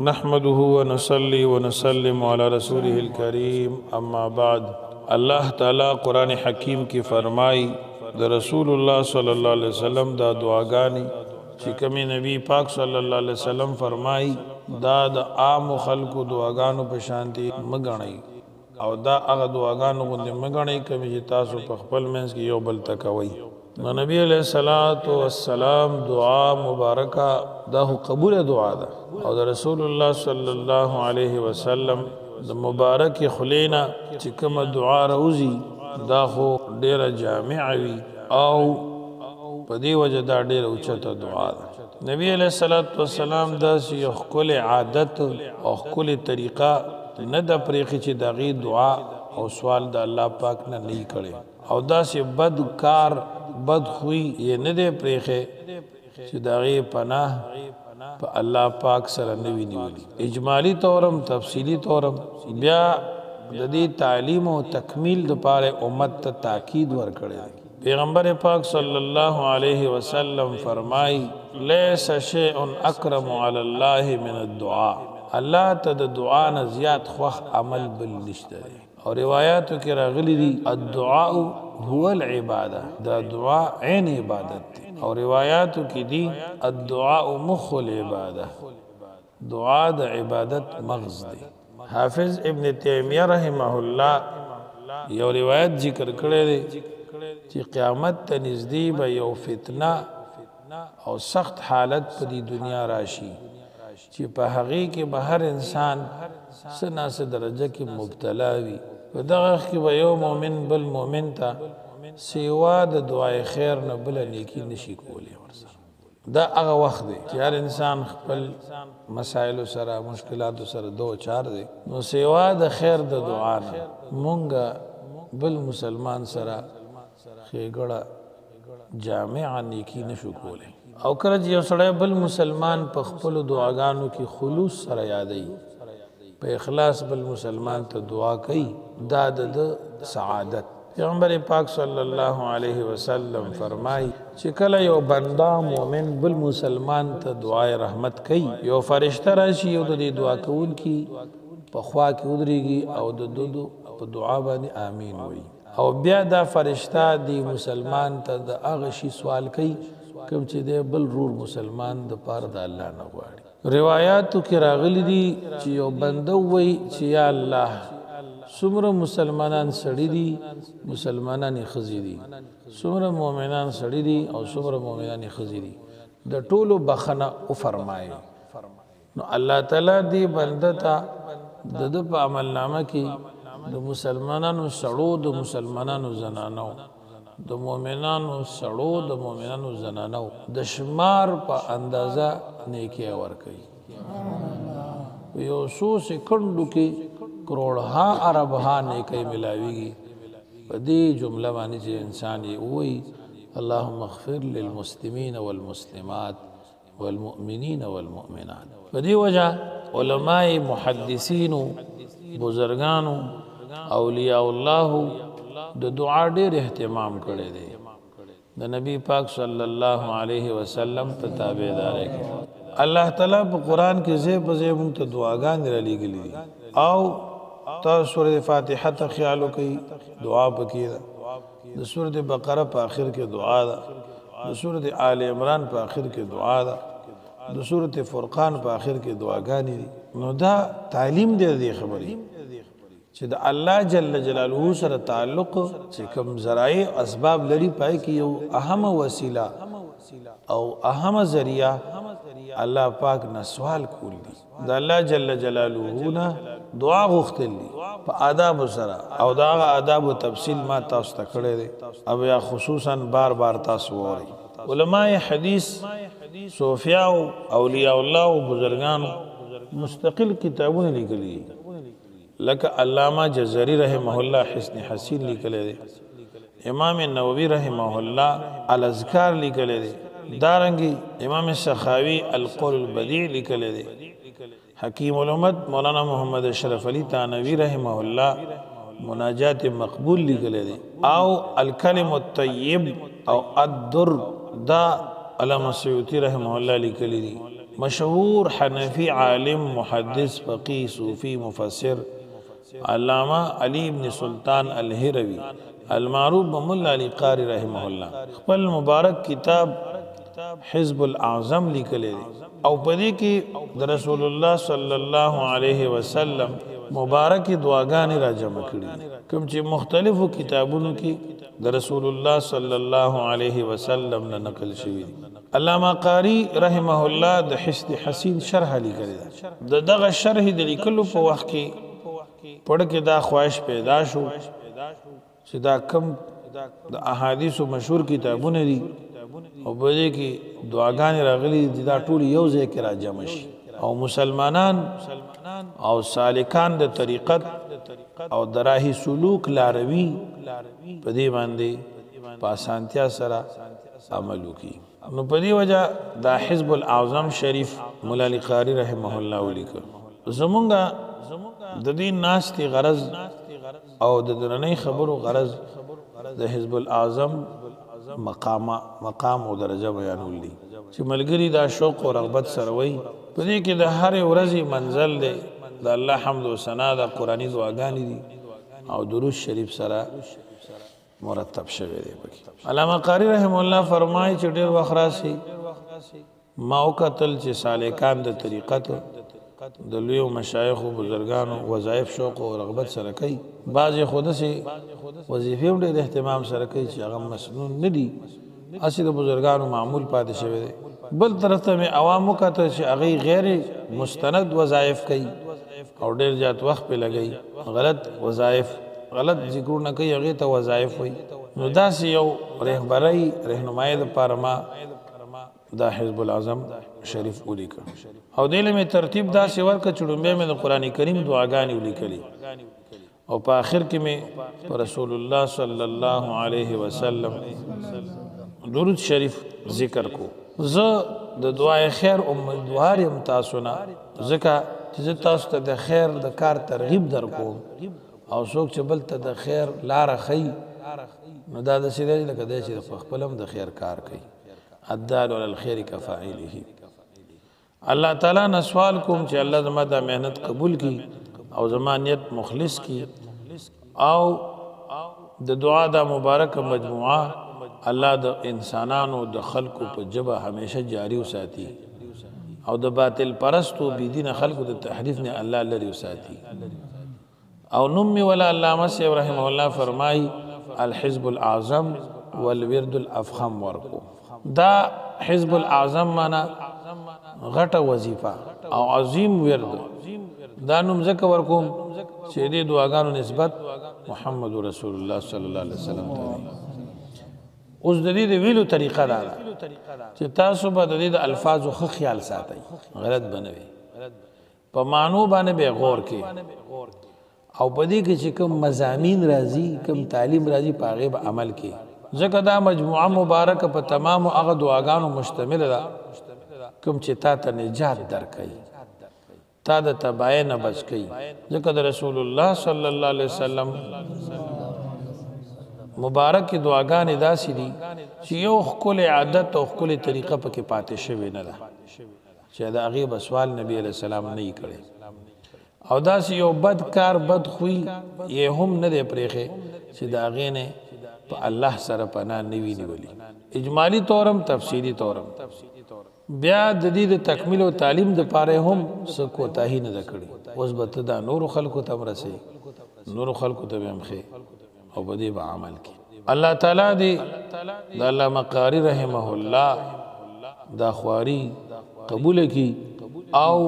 نحمده ونصلي ونسلم على رسوله الكريم اما بعد اللہ تعالی قرآن حکیم کی فرمائی دا رسول اللہ صلی اللہ علیہ وسلم دا دعاگانی چکمی نبی پاک صلی اللہ علیہ وسلم فرمائی دا عام خلق دعاگانو پشانتی مگنئی او دا اغا دعاگانو گندی مگنئی کمی جی تاسو پخپل منز کی یو بل تکوئی نبی علیہ السلام دعا مبارکہ دا قبول دعا دا او دا رسول اللہ صلی اللہ علیہ وسلم دا مبارک خلینا چکم دعا روزی دا خو دیر جامعوی او پا دی وجہ دا دیر اچھتا دعا دا نبی علیہ السلام دا سی اخکل عادت اخکل طریقہ ند پریخی چی دا غی دعا او سوال دا اللہ پاک نا نہیں کرے او دا سی بد کار بد خوی یہ ندے پریخے چی دا غی پناہ پا اللہ پاک سر نوی نیولی اجمالی طورم تفصیلی طورم بیا دی تعلیم و تکمیل دا پارے امت تا تاکید ورکڑے پیغمبر پاک صلی اللہ علیہ وسلم فرمائی لیس شیئن اکرم علی اللہ من الدعا اللہ تا دا دعا نزیاد خوخ عمل بالنشتہ دے اور روایاتو کی راغلی دی الدعاء هو العبادہ دا دعا عین عبادت دی اور روایاتو کی دی الدعاء مخ العبادہ دعا دا عبادت مغز دی حافظ ابن تیمیہ رحمہ اللہ یو روایت ذکر کرے دی چی قیامت تا نزدی با یو فتنہ او سخت حالت پا دی دنیا راشی چی پا حقیقی با ہر انسان سنا سے درجہ کی مبتلا وی و دغخ کی با یو مومن بل مومن تا سیوا دا دعای خیر نا بلا نیکی نشی کولی ورسر دا اغا وقت دے چی ہر انسان خپل مسائل سرا مشکلات سرا دو چار دے نو سیوا دا خیر دا دعانا مونگا بل مسلمان سرا خیگڑا جامعا نیکی نشو کولی او کرج یو سڑے بل مسلمان پا خپل دعاگانو کی خلوص سر یادئی پا اخلاص بل مسلمان تا دعا کئی داد سعادت پیغمبر پاک صلی اللہ علیہ وسلم فرمائی چکل یو بندہ مومن بل مسلمان تا دعای رحمت کئی یو فرشتہ راشی یو دی دعا کون کی پا خواہ کی ادری گی او دو پا دعا بانی آمین ہوئی او بیا دا فرشتہ دی مسلمان تا دا اغشی سوال کئی کم چی دے بل رور مسلمان دا پار دا اللہ نغواری روایاتو کی راغلی دی چی یو بندو وی چی یا اللہ سمر مسلمانان سڑی دی مسلمانان خزی دی سمر مومنان سڑی دی او سمر مومنان خزی دی دا طولو بخنا او فرمائے نو اللہ تعالی دی بندتا دا پا عمل نامہ کی دا مسلمانانو سڑو دا مسلمانانو زنانو دا مومنانو سڑو دا مومنانو زنانو دا شمار پا اندازہ نیکی ورکی یو سو سکنڈو کی کروڑہا عربہا نیکی ملاوی گی دی جملہ مانی چی انسان یہ ہوئی اللہم اغفر للمسلمین والمسلمات والمؤمنین والمؤمنات دی وجہ علماء محدثین بزرگان اولیاء اللہ دا دعا دیر احتمام کرے دے دا نبی پاک صلی اللہ علیہ وسلم پہ تابعدارے کے اللہ تعالیٰ پہ قرآن کے زیب منتا دعاگان در علی گلی دی آو تا سورة فاتحہ تا خیالو کئی دعا پا کی دا سورة بقرہ پا آخر کے دعا دا سورة آل عمران پا آخر کے دعا دا سورة فرقان پا آخر کے دعاگانی دی نو دا تعلیم دے دی خبری چی دا اللہ جل جلالہ سر تعلق چی کم ذرائع اسباب لری پائے کی یو اہم وسیلہ او اہم ذریعہ اللہ پاک نا سوال کول دی دا اللہ جل جلالہ نا دعا غختل دی پا آداب سرا او دا آداب و تفصیل ما تاستا کڑے دے اب یا خصوصاً بار بار تاسو وری علماء حدیث صوفیاء اولیاء اللہ و بزرگان مستقل کتابوں نے لکلی لکہ علامہ جزری رحمہ اللہ حسن حسین لکلے دے امام نووی رحمہ اللہ الاذکار لکلے دے دارنگی امام سخاوی القول البدیع لکلے دے حکیم الامت مولانا محمد اشرف علی تانوی رحمہ اللہ مناجات مقبول لکلے دے او الکلم الطیب او الدر دا علامہ سیوطی رحمہ اللہ لکلی دی مشهور حنفی عالم محدث فقی صوفی مفسر علامہ علی ابن سلطان الهروی المعروف بملا علی قاری رحمه الله خپل مبارک کتاب حزب الاعظم لیکلی او پدې کې د رسول الله صلی الله علیه وسلم مبارک دعاګانې را جمع کړي کوم چې مختلفو کتابونو کې د رسول الله صلی الله علیه وسلم نه نقل شوی علامہ قاری رحمه الله د حسن حسین شرح لیکلی د دغه شرح د لیکلو په وخت کې پړ کې دا خواهش پیدا شو چې دا کم د احادیث مشهور کتابونه دي او په دې کې دعاګانې راغلي دي دا ټول یو ځای کې را جمع شي او مسلمانان او سالکان د طریقت او دراهي سلوک لاروي په دې باندې په اسانتیا سره عمل وکړي نو په دې وجه دا حزب الاعظم شریف مولا علی قاری رحمه الله ولیکل زمونږه د دې ناستي غرض او د درنۍ خبرو غرض د حزب الاعظم مقام او درجه بیانول دي چې ملګری دا شوق او رغبت سره وي په دې کې د هر ورځې منزل دی د الله حمد او ثنا د قرآني دعاګانې دي او درود شریف سره مرتب شوی دی پکې علامہ قاری رحم الله فرمایي چې ډېر وخت راسي ما وکتل چې سالکان د طریقت د لوی مشایخ او بزرګانو وظایف شوق او رغبت سره کوي بعض خود سي وظیفې ډېر اهتمام سره کوي چې هغه مسنون نه دي اسی د بزرګانو معمول پاتې شوی دی بل طرف ته عوامو کته چې هغه غیر مستند وظایف کوي او ډېر زیات وخت په لګي غلط وظایف غلط ذکر نه کوي هغه ته وظایف وي نو دا یو رهبري رهنمایي د پارما دا حزب الاعظم شریف ولیکل او دله می ترتیب دا سی ورکه چړمبه می د قران کریم دعاګانې ولیکلي او په اخر کې می رسول الله صلی الله علیه وسلم درود شریف ذکر کو زه د دعای خیر امیدوار یم تاسو نه ځکه چې تاسو ته د خیر د کار ترغیب درکوم او څوک چې بل ته د خیر لار خي نو دا د سیدای لکه د چې په خپلم د خیر کار کوي الدال علی الخير كفاعله الله تعالی نه سوال کوم چې الله زما د مهنت قبول کړي او زمانیت مخلص کړي او د دعا د مبارک مجموعه الله د انسانانو د خلقو په جبه همیشه جاری وساتي او د باطل پرستو بی دین خلقو د تحریف نه الله لري وساتي او نمی ولا علامہ سیب رحمه الله فرمای الحزب الاعظم والورد الافخم ورکو دا حزب الاعظم مانا غټه وظیفه او عظیم ورد دا نوم ځکه ورکوم چې دې دعاګانو نسبت محمد رسول الله صلی الله علیه وسلم ته اوس د دې د ویلو طریقه دا چې تاسو به د دې د الفاظو خو خیال ساتئ غلط بنوي په معنی باندې به غور کې او پدې کې چې کوم مضامین راځي کوم تعلیم راځي په هغه به عمل کې ځکه دا مجموعه مبارکه په تمام هغه دعاګانو مشتمل ده کوم چې تا ته نجات درکړي تا د تباہی نه بچ کړي ځکه د رسول الله صلی الله علیه وسلم مبارک دعاګانې داسې دي چې یو خپل عادت او خپل طریقه پکې پاتې شوی نه ده چې دا هغه بسوال نبی علیہ السلام نه کړي او داسې یو بد کار بد خوې یې هم نه دی پرېښی چې د هغې نه په الله سره پناه نه وي نیولي اجمالي طورم تفصیلي طورم بیا د دې د تکمیل او تعلیم دپاره هم څه کوتاهي نه ده کړې اوس به ته دا نورو خلکو ته هم رسې نورو خلکو ته به هم ښې او په دې به عمل کړي الله تعالی دې د علامه قاری رحمه الله دا خواري قبول کړي او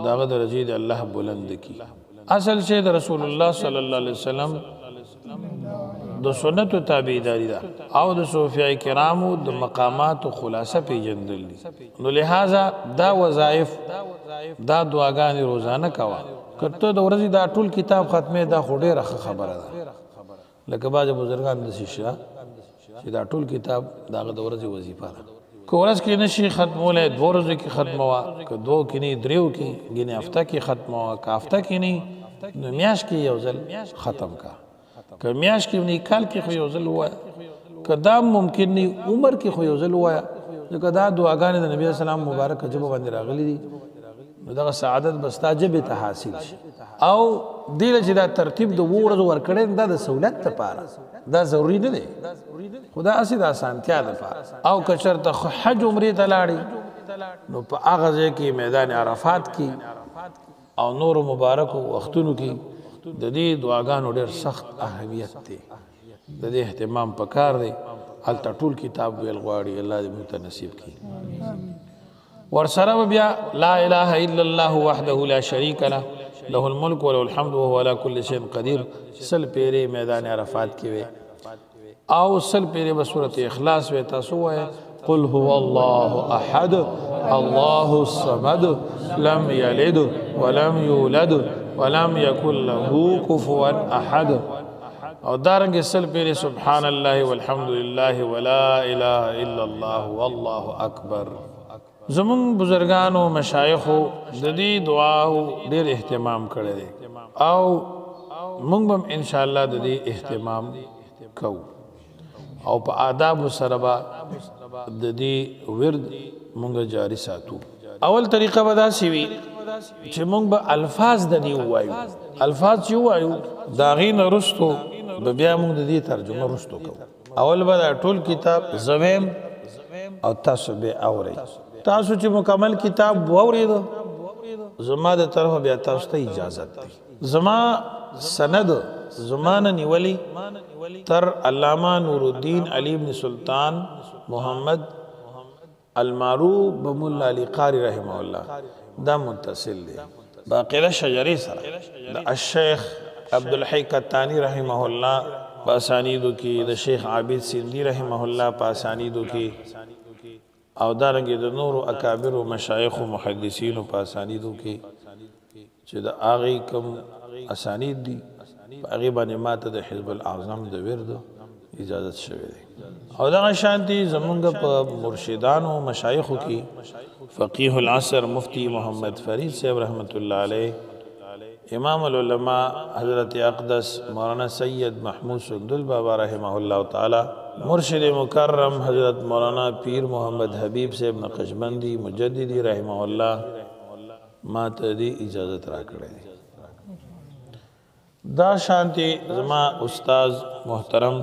داغه درجه دی الله بلند کی اصل شی د رسول الله صلی الله علیه وسلم د سنت تابعداري ده او د صوفیای کرامو د مقامات او خلاصه پیجندل دي نو لہذا دا وظایف دا دعاګانې روزانه کوا کته د ورځې دا ټول کتاب ختمه دا خډه رخ خبره ده لکه باج بزرګان د شیشه چې دا ټول کتاب داغه د ورځې وظیفه ده کورس کې نشي ختموله دو ورځې کې ختموا که دو کې نه دریو کې ګینه هفته کې ختموا که هفته کې نه نو میاش کې یو ځل ختم کا که میاش کې نه کال کې خو یو ځل وای که دا ممکن نه عمر کې خو یو ځل وای ځکه دا دعاګانې د نبی اسلام مبارک ژبه باندې راغلي دي نو دغه سعادت بستا ژبې ته حاصل شي او دې چې دا ترتیب د ورځو ورکړې دا د سہولت لپاره دا ضروری نه دی خدا اسی د اسانتیا لپاره او کچرته حج عمرې ته لاړې نو په هغه ځای کې میدان عرفات کې او نور مبارک وختونو کې د دې دعاګانو ډېر سخت اهمیت دی د دې اهتمام پکار دی هلته ټول کتاب ویل غواړي الله دې موږ ته نصیب کړي ورسره بیا لا اله الا الله وحده لا شريك له له الملك وله الحمد وهو على كل شيء قدير سل پیری میدان عرفات کې وي او سل پیری به سورۃ اخلاص وي تاسو وایي قل هو الله احد الله الصمد لم يلد ولم يولد ولم يكن له كفوا احد او دارنګ سل پیری سبحان الله والحمد لله ولا اله الا الله والله اکبر زمون بزرگانو مشایخو د دې دعاو ډېر اهتمام کړی دی او موږ هم ان شاء الله د دې اهتمام کوو او په آداب سره به د دې ورد موږ جاری ساتو اول طریقه به داسې وي چې موږ به الفاظ د دې ووایو الفاظ چې ووایو د هغې نه وروستو به بیا موږ د دې ترجمه وروستو کوو اول به دا ټول کتاب زویم او تاسو به اورئ تاسو چې مکمل کتاب واورېدو زما د طرفه بیا تاسو ته اجازت دی زما سند زمانه نیولی تر علامه نور الدین علی بن سلطان محمد المعروف بمولا علی قاری رحمه الله دا متصل دی باقیده شجری سره د الشیخ عبدالحی قطانی رحمه الله پاسانیدو کې د شیخ عابد سندی رحمه الله پاسانیدو کې او دارنګ د نورو اکابر او مشایخ او محدثین په اسانیدو کې چې د هغه کوم اسانید دي هغه باندې ماته د حزب الاعظم د ورد اجازه شوه دي او دا شانتي زمونږ په مرشدانو او مشایخو کې فقيه العصر مفتی محمد فرید صاحب رحمت الله علیه امام العلماء حضرت اقدس مولانا سید محمود سندل بابا رحمه الله تعالی مرشد مکرم حضرت مولانا پیر محمد حبیب صاحب نقشبندی مجددی رحمه الله ما ته دی اجازت را کړی دا شانتی زما استاد محترم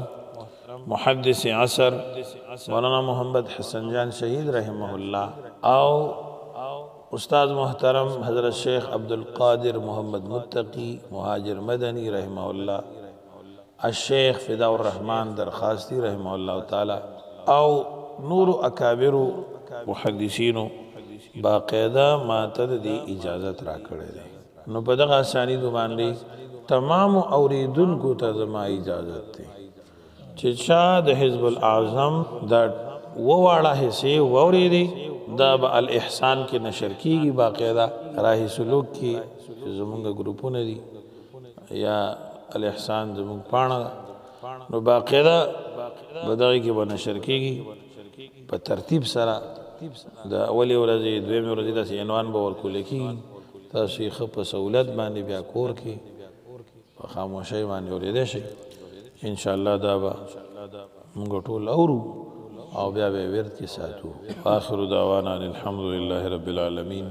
محدث عصر مولانا محمد حسن جان شهید رحمه الله او استاد محترم حضرت شیخ عبدالقادر محمد متقی مهاجر مدنی رحمه الله الشیخ فداء الرحمن درخواستی رحمه الله تعالی او نور اکابر محدثینو باقاعده ماته دی اجازت را کړی دی نو په دغه اسانید باندې تمام اوریدونکو ته زما اجازت دی چې چا د حزب الاعظم دا وواړه حصے ووریدي دا به الاحسان کې نشر کیږي باقاعده راهي سلوک کې زمونږ ګروپونه دي یا الاحسان زمونږ پاڼه نو باقاعده بدغه کې به نشر کیږي په ترتیب سره د اولی ورځې دویمې ورځې داسې عنوان به ورکول کېږي تاسو یې ښه په سهولت باندې بیا کور کې په خاموشۍ باندې اورېدی شئ انشاءالله دا به موږ ټول اورو او بیا به ورد کې ساتو آخر دعوانا الحمد لله رب العالمین